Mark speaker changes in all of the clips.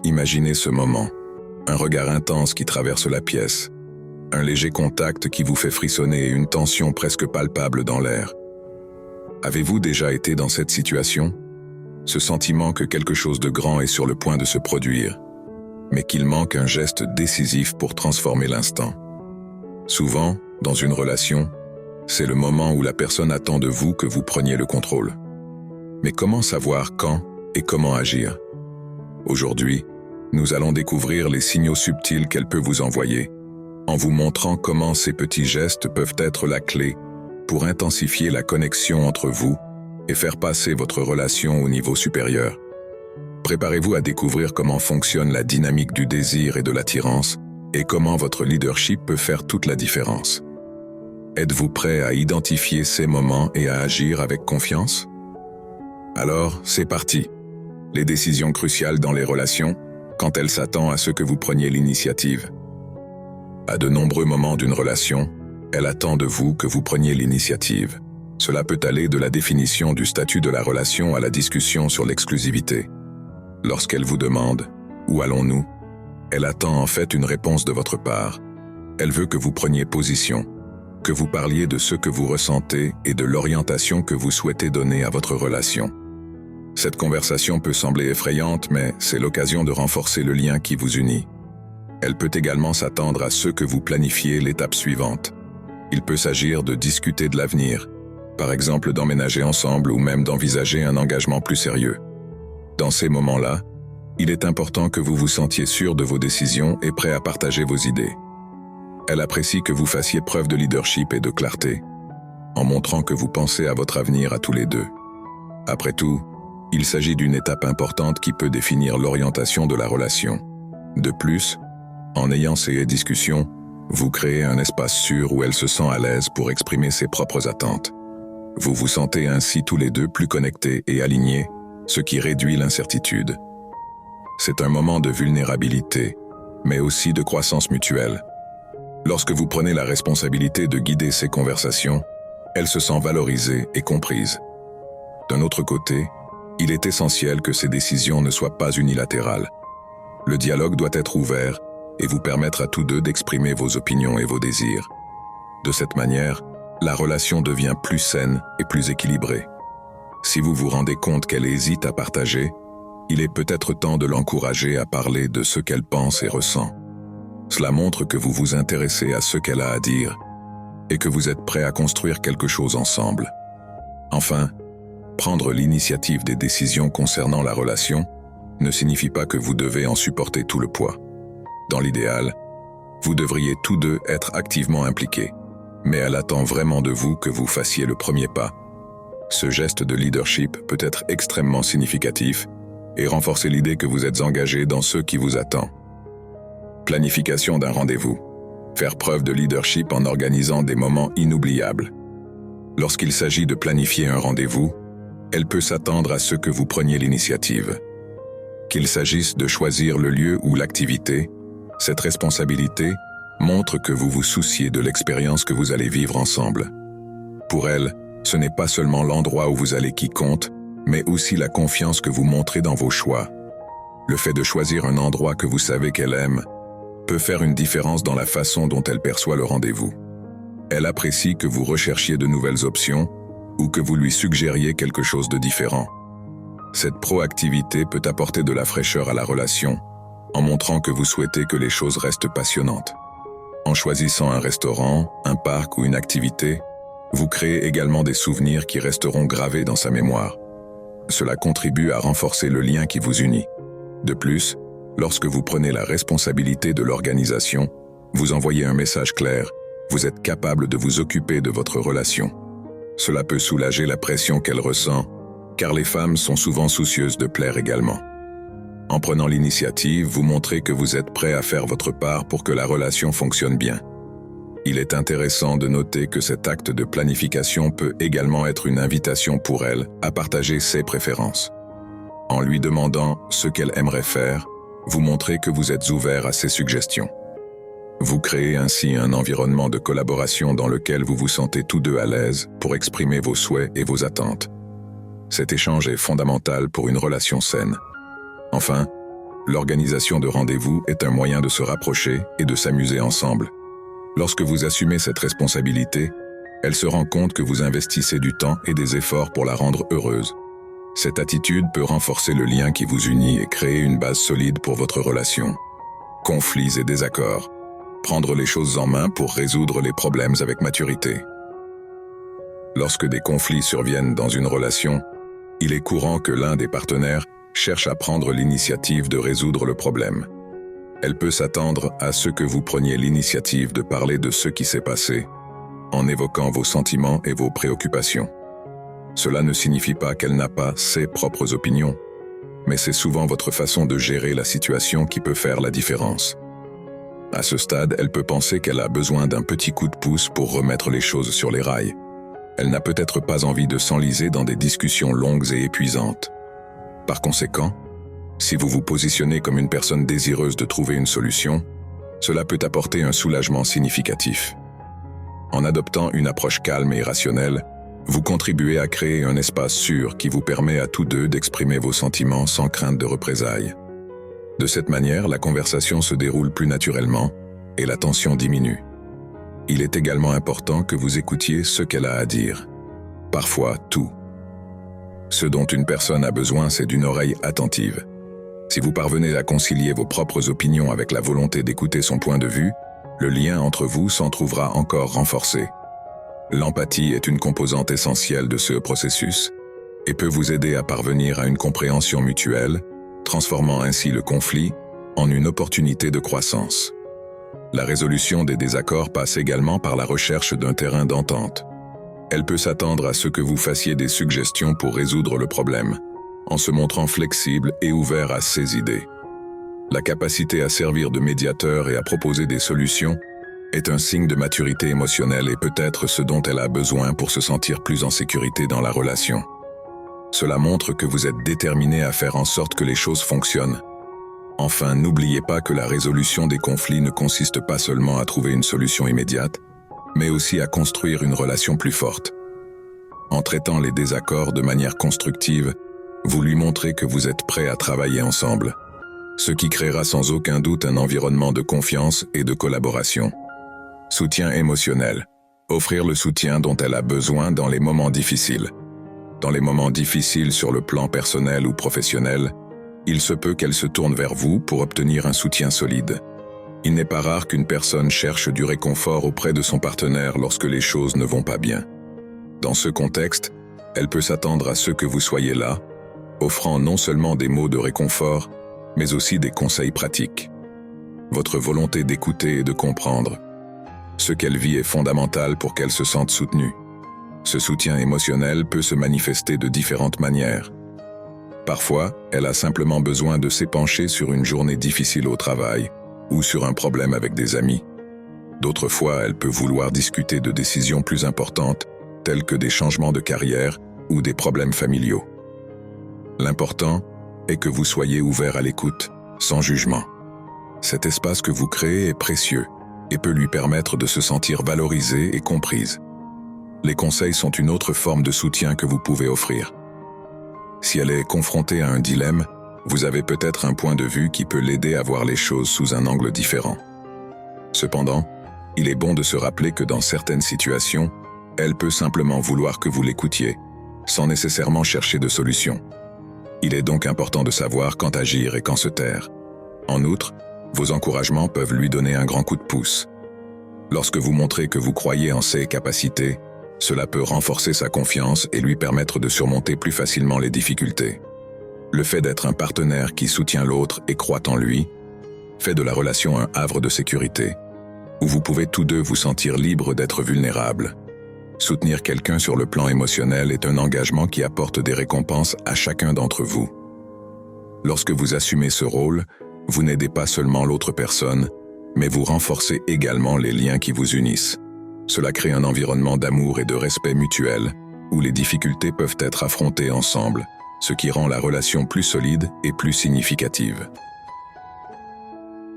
Speaker 1: Imaginez ce moment, un regard intense qui traverse la pièce, un léger contact qui vous fait frissonner et une tension presque palpable dans l'air. Avez-vous déjà été dans cette situation? Ce sentiment que quelque chose de grand est sur le point de se produire, mais qu'il manque un geste décisif pour transformer l'instant. Souvent, dans une relation, c'est le moment où la personne attend de vous que vous preniez le contrôle. Mais comment savoir quand et comment agir? Aujourd'hui, nous allons découvrir les signaux subtils qu'elle peut vous envoyer, en vous montrant comment ces petits gestes peuvent être la clé pour intensifier la connexion entre vous et faire passer votre relation au niveau supérieur. Préparez-vous à découvrir comment fonctionne la dynamique du désir et de l'attirance et comment votre leadership peut faire toute la différence. Êtes-vous prêt à identifier ces moments et à agir avec confiance? Alors, c'est parti. Les décisions cruciales dans les relations, quand elles s'attendent à ce que vous preniez l'initiative. À de nombreux moments d'une relation, elle attend de vous que vous preniez l'initiative. Cela peut aller de la définition du statut de la relation à la discussion sur l'exclusivité. Lorsqu'elle vous demande « Où allons-nous ?», elle attend en fait une réponse de votre part. Elle veut que vous preniez position, que vous parliez de ce que vous ressentez et de l'orientation que vous souhaitez donner à votre relation. Cette conversation peut sembler effrayante, mais c'est l'occasion de renforcer le lien qui vous unit. Elle peut également s'attendre à ce que vous planifiez l'étape suivante. Il peut s'agir de discuter de l'avenir, par exemple d'emménager ensemble ou même d'envisager un engagement plus sérieux. Dans ces moments-là, il est important que vous vous sentiez sûr de vos décisions et prêt à partager vos idées. Elle apprécie que vous fassiez preuve de leadership et de clarté, en montrant que vous pensez à votre avenir à tous les deux. Après tout, il s'agit d'une étape importante qui peut définir l'orientation de la relation. De plus, en ayant ces discussions, vous créez un espace sûr où elle se sent à l'aise pour exprimer ses propres attentes. Vous vous sentez ainsi tous les deux plus connectés et alignés, ce qui réduit l'incertitude. C'est un moment de vulnérabilité, mais aussi de croissance mutuelle. Lorsque vous prenez la responsabilité de guider ces conversations, elle se sent valorisée et comprise. D'un autre côté, il est essentiel que ces décisions ne soient pas unilatérales. Le dialogue doit être ouvert et vous permettre à tous deux d'exprimer vos opinions et vos désirs. De cette manière, la relation devient plus saine et plus équilibrée. Si vous vous rendez compte qu'elle hésite à partager, il est peut-être temps de l'encourager à parler de ce qu'elle pense et ressent. Cela montre que vous vous intéressez à ce qu'elle a à dire et que vous êtes prêt à construire quelque chose ensemble. Enfin, prendre l'initiative des décisions concernant la relation ne signifie pas que vous devez en supporter tout le poids. Dans l'idéal, vous devriez tous deux être activement impliqués, mais elle attend vraiment de vous que vous fassiez le premier pas. Ce geste de leadership peut être extrêmement significatif et renforcer l'idée que vous êtes engagé dans ce qui vous attend. Planification d'un rendez-vous. Faire preuve de leadership en organisant des moments inoubliables. Lorsqu'il s'agit de planifier un rendez-vous, elle peut s'attendre à ce que vous preniez l'initiative. Qu'il s'agisse de choisir le lieu ou l'activité, cette responsabilité montre que vous vous souciez de l'expérience que vous allez vivre ensemble. Pour elle, ce n'est pas seulement l'endroit où vous allez qui compte, mais aussi la confiance que vous montrez dans vos choix. Le fait de choisir un endroit que vous savez qu'elle aime peut faire une différence dans la façon dont elle perçoit le rendez-vous. Elle apprécie que vous recherchiez de nouvelles options ou que vous lui suggériez quelque chose de différent. Cette proactivité peut apporter de la fraîcheur à la relation, en montrant que vous souhaitez que les choses restent passionnantes. En choisissant un restaurant, un parc ou une activité, vous créez également des souvenirs qui resteront gravés dans sa mémoire. Cela contribue à renforcer le lien qui vous unit. De plus, lorsque vous prenez la responsabilité de l'organisation, vous envoyez un message clair, vous êtes capable de vous occuper de votre relation. Cela peut soulager la pression qu'elle ressent, car les femmes sont souvent soucieuses de plaire également. En prenant l'initiative, vous montrez que vous êtes prêt à faire votre part pour que la relation fonctionne bien. Il est intéressant de noter que cet acte de planification peut également être une invitation pour elle à partager ses préférences. En lui demandant ce qu'elle aimerait faire, vous montrez que vous êtes ouvert à ses suggestions. Vous créez ainsi un environnement de collaboration dans lequel vous vous sentez tous deux à l'aise pour exprimer vos souhaits et vos attentes. Cet échange est fondamental pour une relation saine. Enfin, L'organisation de rendez-vous est un moyen de se rapprocher et de s'amuser ensemble. Lorsque vous assumez cette responsabilité, elle se rend compte que vous investissez du temps et des efforts pour la rendre heureuse. Cette attitude peut renforcer le lien qui vous unit et créer une base solide pour votre relation. Conflits et désaccords. Prendre les choses en main pour résoudre les problèmes avec maturité. Lorsque des conflits surviennent dans une relation, il est courant que l'un des partenaires cherche à prendre l'initiative de résoudre le problème. Elle peut s'attendre à ce que vous preniez l'initiative de parler de ce qui s'est passé, en évoquant vos sentiments et vos préoccupations. Cela ne signifie pas qu'elle n'a pas ses propres opinions, mais c'est souvent votre façon de gérer la situation qui peut faire la différence. À ce stade, elle peut penser qu'elle a besoin d'un petit coup de pouce pour remettre les choses sur les rails. Elle n'a peut-être pas envie de s'enliser dans des discussions longues et épuisantes. Par conséquent, si vous vous positionnez comme une personne désireuse de trouver une solution, cela peut apporter un soulagement significatif. En adoptant une approche calme et rationnelle, vous contribuez à créer un espace sûr qui vous permet à tous deux d'exprimer vos sentiments sans crainte de représailles. De cette manière, la conversation se déroule plus naturellement et la tension diminue. Il est également important que vous écoutiez ce qu'elle a à dire. Parfois, tout. Ce dont une personne a besoin, c'est d'une oreille attentive. Si vous parvenez à concilier vos propres opinions avec la volonté d'écouter son point de vue, le lien entre vous s'en trouvera encore renforcé. L'empathie est une composante essentielle de ce processus et peut vous aider à parvenir à une compréhension mutuelle, transformant ainsi le conflit en une opportunité de croissance. La résolution des désaccords passe également par la recherche d'un terrain d'entente. Elle peut s'attendre à ce que vous fassiez des suggestions pour résoudre le problème, en se montrant flexible et ouvert à ses idées. La capacité à servir de médiateur et à proposer des solutions est un signe de maturité émotionnelle et peut-être ce dont elle a besoin pour se sentir plus en sécurité dans la relation. Cela montre que vous êtes déterminé à faire en sorte que les choses fonctionnent. Enfin, n'oubliez pas que la résolution des conflits ne consiste pas seulement à trouver une solution immédiate, mais aussi à construire une relation plus forte. En traitant les désaccords de manière constructive, vous lui montrez que vous êtes prêt à travailler ensemble, ce qui créera sans aucun doute un environnement de confiance et de collaboration. Soutien émotionnel. Offrir le soutien dont elle a besoin dans les moments difficiles. Dans les moments difficiles sur le plan personnel ou professionnel, il se peut qu'elle se tourne vers vous pour obtenir un soutien solide. Il n'est pas rare qu'une personne cherche du réconfort auprès de son partenaire lorsque les choses ne vont pas bien. Dans ce contexte, elle peut s'attendre à ce que vous soyez là, offrant non seulement des mots de réconfort, mais aussi des conseils pratiques. Votre volonté d'écouter et de comprendre ce qu'elle vit est fondamentale pour qu'elle se sente soutenue. Ce soutien émotionnel peut se manifester de différentes manières. Parfois, elle a simplement besoin de s'épancher sur une journée difficile au travail ou sur un problème avec des amis. D'autres fois, elle peut vouloir discuter de décisions plus importantes, telles que des changements de carrière ou des problèmes familiaux. L'important est que vous soyez ouvert à l'écoute, sans jugement. Cet espace que vous créez est précieux et peut lui permettre de se sentir valorisée et comprise. Les conseils sont une autre forme de soutien que vous pouvez offrir. Si elle est confrontée à un dilemme, vous avez peut-être un point de vue qui peut l'aider à voir les choses sous un angle différent. Cependant, il est bon de se rappeler que dans certaines situations, elle peut simplement vouloir que vous l'écoutiez, sans nécessairement chercher de solution. Il est donc important de savoir quand agir et quand se taire. En outre, vos encouragements peuvent lui donner un grand coup de pouce. Lorsque vous montrez que vous croyez en ses capacités, cela peut renforcer sa confiance et lui permettre de surmonter plus facilement les difficultés. Le fait d'être un partenaire qui soutient l'autre et croit en lui fait de la relation un havre de sécurité, où vous pouvez tous deux vous sentir libres d'être vulnérables. Soutenir quelqu'un sur le plan émotionnel est un engagement qui apporte des récompenses à chacun d'entre vous. Lorsque vous assumez ce rôle, vous n'aidez pas seulement l'autre personne, mais vous renforcez également les liens qui vous unissent. Cela crée un environnement d'amour et de respect mutuel, où les difficultés peuvent être affrontées ensemble, ce qui rend la relation plus solide et plus significative.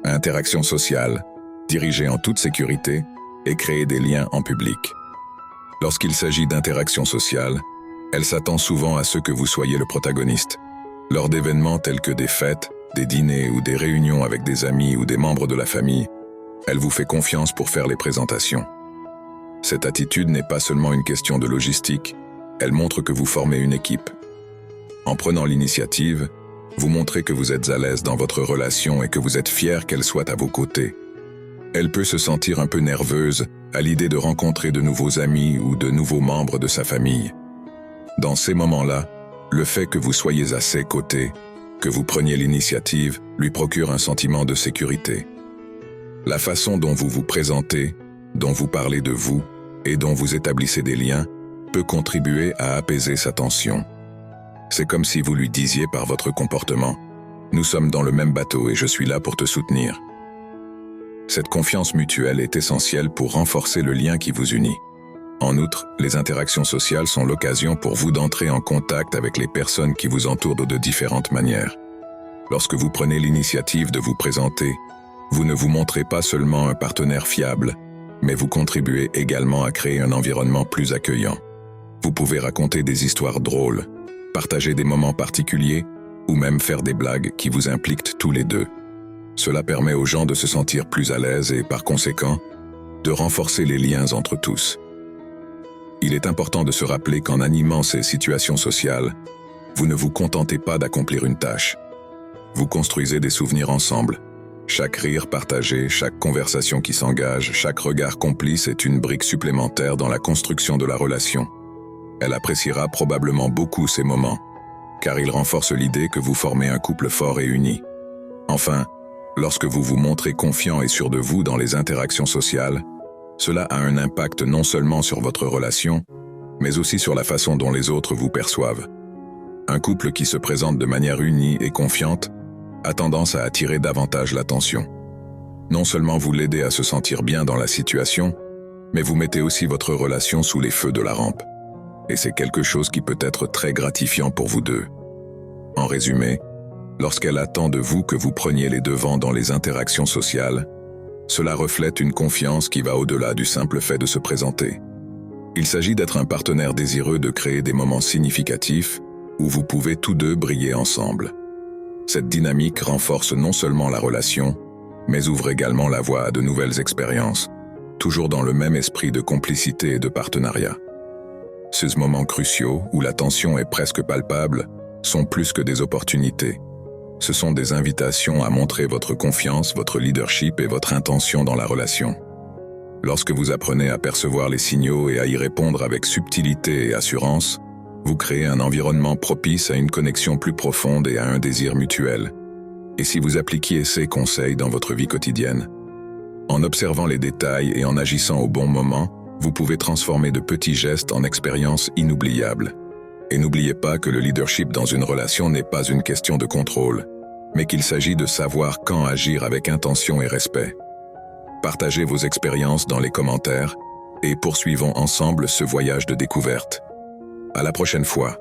Speaker 1: Interaction sociale, dirigée en toute sécurité, et créer des liens en public. Lorsqu'il s'agit d'interaction sociale, elle s'attend souvent à ce que vous soyez le protagoniste. Lors d'événements tels que des fêtes, des dîners ou des réunions avec des amis ou des membres de la famille, elle vous fait confiance pour faire les présentations. Cette attitude n'est pas seulement une question de logistique, elle montre que vous formez une équipe. En prenant l'initiative, vous montrez que vous êtes à l'aise dans votre relation et que vous êtes fier qu'elle soit à vos côtés. Elle peut se sentir un peu nerveuse à l'idée de rencontrer de nouveaux amis ou de nouveaux membres de sa famille. Dans ces moments-là, le fait que vous soyez à ses côtés, que vous preniez l'initiative, lui procure un sentiment de sécurité. La façon dont vous vous présentez, dont vous parlez de vous et dont vous établissez des liens peut contribuer à apaiser sa tension. C'est comme si vous lui disiez par votre comportement « Nous sommes dans le même bateau et je suis là pour te soutenir ». Cette confiance mutuelle est essentielle pour renforcer le lien qui vous unit. En outre, les interactions sociales sont l'occasion pour vous d'entrer en contact avec les personnes qui vous entourent de différentes manières. Lorsque vous prenez l'initiative de vous présenter, vous ne vous montrez pas seulement un partenaire fiable, mais vous contribuez également à créer un environnement plus accueillant. Vous pouvez raconter des histoires drôles, partager des moments particuliers ou même faire des blagues qui vous impliquent tous les deux. Cela permet aux gens de se sentir plus à l'aise et, par conséquent, de renforcer les liens entre tous. Il est important de se rappeler qu'en animant ces situations sociales, vous ne vous contentez pas d'accomplir une tâche. Vous construisez des souvenirs ensemble. Chaque rire partagé, chaque conversation qui s'engage, chaque regard complice est une brique supplémentaire dans la construction de la relation. Elle appréciera probablement beaucoup ces moments, car ils renforcent l'idée que vous formez un couple fort et uni. Enfin, lorsque vous vous montrez confiant et sûr de vous dans les interactions sociales, cela a un impact non seulement sur votre relation, mais aussi sur la façon dont les autres vous perçoivent. Un couple qui se présente de manière unie et confiante a tendance à attirer davantage l'attention. Non seulement vous l'aidez à se sentir bien dans la situation, mais vous mettez aussi votre relation sous les feux de la rampe. Et c'est quelque chose qui peut être très gratifiant pour vous deux. En résumé, lorsqu'elle attend de vous que vous preniez les devants dans les interactions sociales, cela reflète une confiance qui va au-delà du simple fait de se présenter. Il s'agit d'être un partenaire désireux de créer des moments significatifs où vous pouvez tous deux briller ensemble. Cette dynamique renforce non seulement la relation, mais ouvre également la voie à de nouvelles expériences, toujours dans le même esprit de complicité et de partenariat. Ces moments cruciaux, où la tension est presque palpable, sont plus que des opportunités. Ce sont des invitations à montrer votre confiance, votre leadership et votre intention dans la relation. Lorsque vous apprenez à percevoir les signaux et à y répondre avec subtilité et assurance, vous créez un environnement propice à une connexion plus profonde et à un désir mutuel. Et si vous appliquiez ces conseils dans votre vie quotidienne, en observant les détails et en agissant au bon moment, vous pouvez transformer de petits gestes en expériences inoubliables. Et n'oubliez pas que le leadership dans une relation n'est pas une question de contrôle, mais qu'il s'agit de savoir quand agir avec intention et respect. Partagez vos expériences dans les commentaires et poursuivons ensemble ce voyage de découverte. À la prochaine fois.